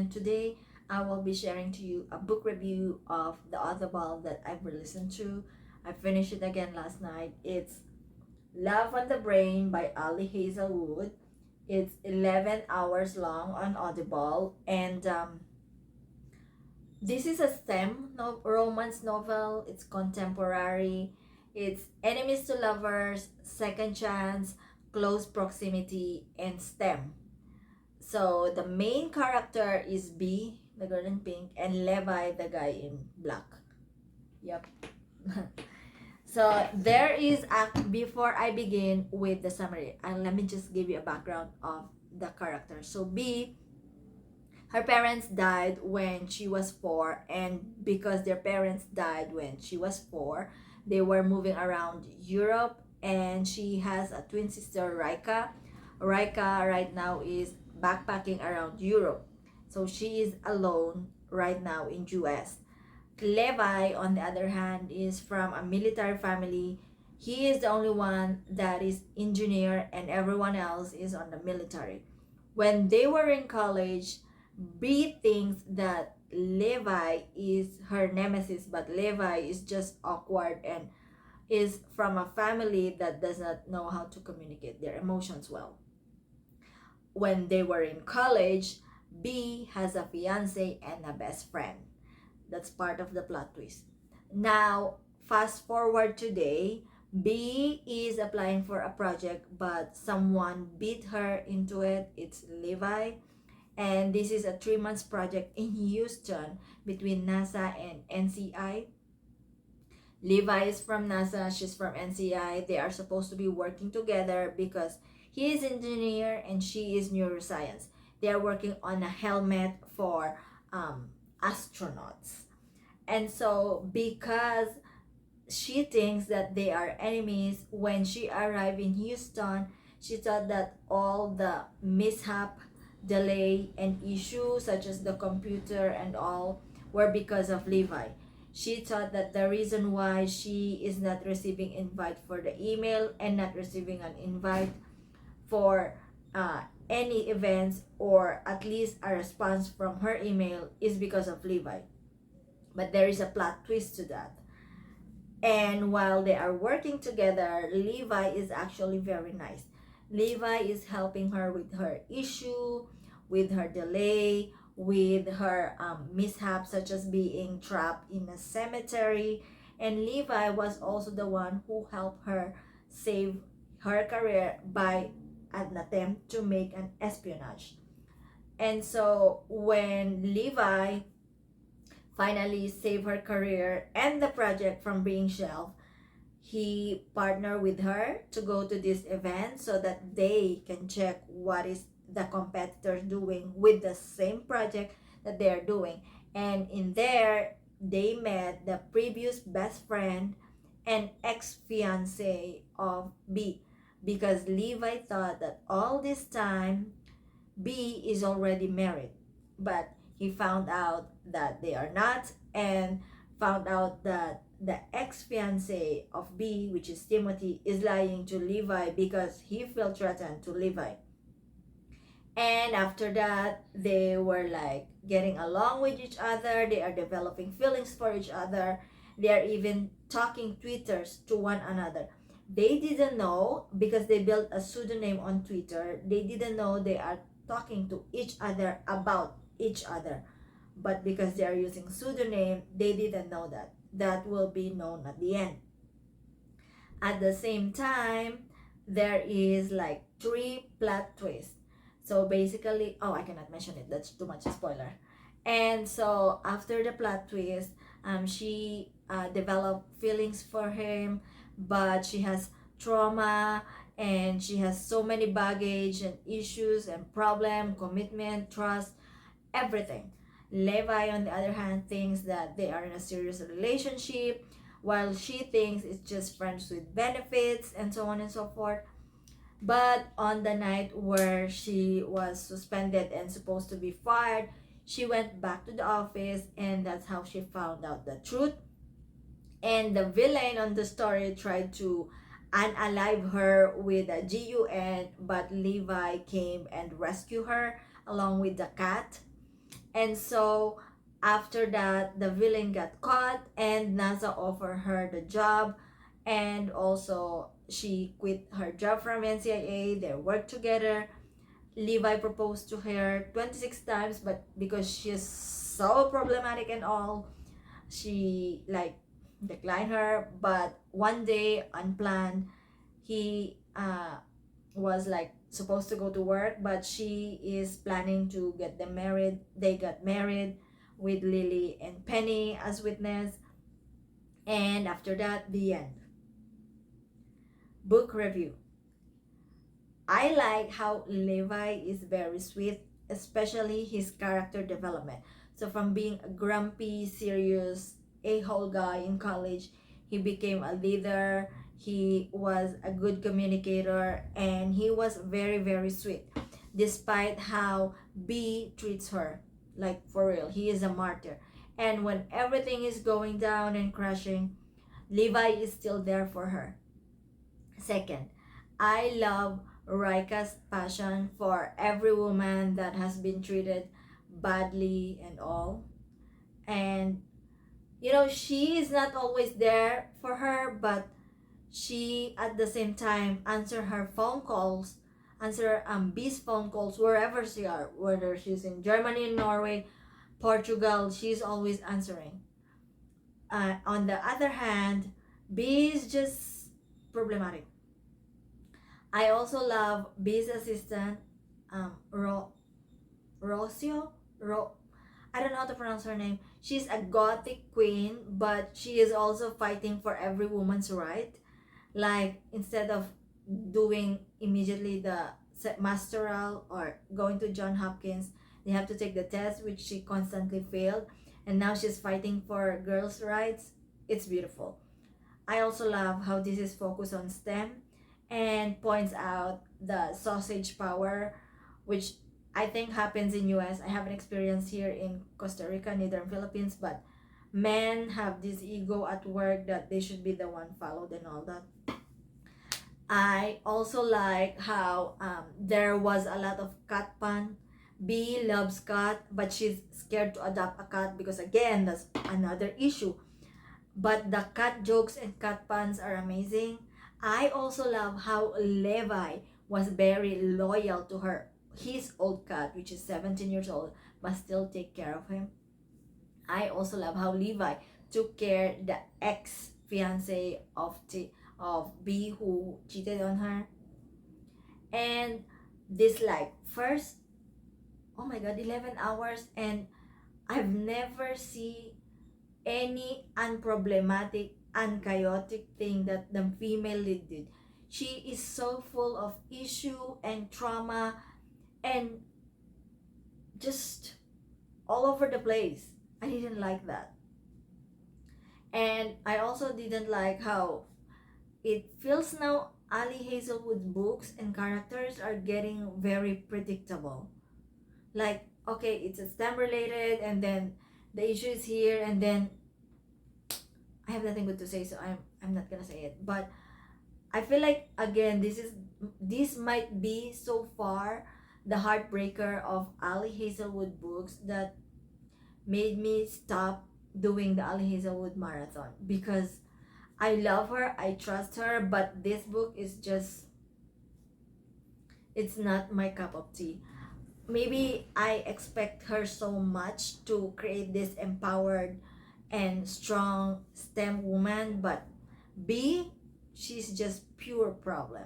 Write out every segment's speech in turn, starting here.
and today I will be sharing to you a book review of the Audible that I've listened to. I finished it again last night. It's Love on the Brain by Ali Hazelwood. It's 11 hours long on Audible, and this is a romance novel. It's contemporary. It's enemies to lovers, second chance, close proximity, and STEM. So the main character is B, the girl in pink, and Levi, the guy in black. Yep. So there is before I begin with the summary, let me just give you a background of the character. So B, her parents died when she was 4, and because their parents died when she was 4, they were moving around Europe, and she has a twin sister, Rika. Rika right now is backpacking around Europe. So she is alone right now in US. Levi, on the other hand, is from a military family. He is the only one that is engineer, and everyone else is on the military. When they were in college, B thinks that Levi is her nemesis, but Levi is just awkward and is from a family that does not know how to communicate their emotions well. When they were in college, B has a fiance and a best friend. That's part of the plot twist. Now, fast forward today, B is applying for a project, but someone beat her into it. It's Levi. And this is a 3 month project in Houston between NASA and NCI. Levi is from NASA, she's from NCI. They are supposed to be working together because he is engineer and she is neuroscience. They are working on a helmet for astronauts. And so because she thinks that they are enemies, when she arrived in Houston, she thought that all the mishap, delay, and issues such as the computer and all were because of Levi. She thought that the reason why she is not receiving invite for the email and not receiving an invite for any events, or at least a response from her email, is because of Levi. But there is a plot twist to that. And while they are working together, Levi is actually very nice. Levi is helping her with her issue, with her delay, with her mishaps such as being trapped in a cemetery. And Levi was also the one who helped her save her career by an attempt to make an espionage. And so when Levi finally saved her career and the project from being shelved, he partnered with her to go to this event so that they can check what is the competitors doing with the same project that they're doing. And in there, they met the previous best friend and ex-fiance of B, because Levi thought that all this time B is already married, but he found out that they are not, and found out that the ex-fiance of B, which is Timothy, is lying to Levi because he felt threatened to Levi. And after that, they were like getting along with each other. They are developing feelings for each other. They are even talking Twitters to one another. They didn't know, because they built a pseudonym on Twitter, they didn't know they are talking to each other about each other. But because they are using pseudonym, they didn't know that. That will be known at the end. At the same time, there is like 3 plot twists. So basically, oh, I cannot mention it. That's too much spoiler. And so after the plot twist, she developed feelings for him, but she has trauma, and she has so many baggage and issues and problem, commitment, trust, everything. Levi, on the other hand, thinks that they are in a serious relationship, while she thinks it's just friends with benefits, and so on and so forth. But on the night where she was suspended and supposed to be fired, she went back to the office, and that's how she found out the truth. And the villain on the story tried to unalive her with a GUN, but Levi came and rescued her along with the cat. And so after that, the villain got caught and NASA offered her the job, and also she quit her job from NCIA. They worked together. Levi proposed to her 26 times, but because she's so problematic and all, she like declined her. But one day, unplanned, he was like supposed to go to work, but she is planning to get them married. They got married with Lily and Penny as witness. And after that, the end. Book review. I like how Levi is very sweet, especially his character development. So from being a grumpy, serious, a-hole guy in college, he became a leader. He was a good communicator, and he was very, very sweet, despite how B treats her. Like, for real, he is a martyr. And when everything is going down and crashing, Levi is still there for her. Second, I love Raika's passion for every woman that has been treated badly and all. And she is not always there for her, but she at the same time answer her phone calls, answer B's phone calls wherever she are, whether she's in Germany, Norway, Portugal, she's always answering. On the other hand, B is just problematic. I also love B's assistant, Rocio. I don't know how to pronounce her name. She's a gothic queen, but she is also fighting for every woman's right. Like, instead of doing immediately the masteral or going to John Hopkins, they have to take the test, which she constantly failed. And now she's fighting for girls' rights. It's beautiful. I also love how this is focused on STEM and points out the sausage power, which I think happens in US. I haven't experienced here in Costa Rica, neither in Philippines, but men have this ego at work that they should be the one followed and all that. I also like how there was a lot of cat pun. B loves cat, but she's scared to adopt a cat because, again, that's another issue. But the cat jokes and cat puns are amazing. I also love how Levi was very loyal to his old cat, which is 17 years old, but still take care of him. I also love how Levi took care the ex fiance of B who cheated on her. And this, like, first, oh my god, 11 hours, and I've never seen any unproblematic, unchaotic thing that the female lead did. She is so full of issue and trauma and just all over the place. I didn't like that. And I also didn't like how it feels now Ali Hazelwood books and characters are getting very predictable. Like, okay, it's a STEM related, and then the issue is here, and then I have nothing good to say, so I'm not gonna say it. But I feel like, again, this might be so far the heartbreaker of Ali Hazelwood books that made me stop doing the Ali Hazelwood marathon, because I love her, I trust her, but this book is just, it's not my cup of tea. Maybe I expect her so much to create this empowered and strong STEM woman, but B, she's just pure problem.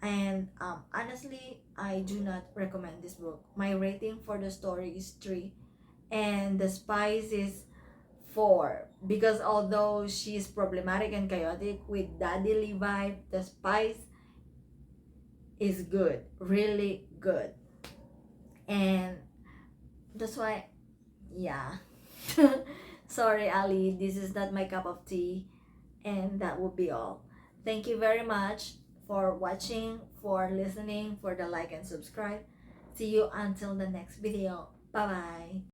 And honestly, I do not recommend this book. My rating for the story is 3, and the spice is 4, because although she's problematic and chaotic with Daddy Levi, the spice is good, really good. And that's why, yeah. Sorry, Ali, this is not my cup of tea. And that would be all. Thank you very much for watching, for listening, for the like and subscribe. See you until the next video. Bye bye.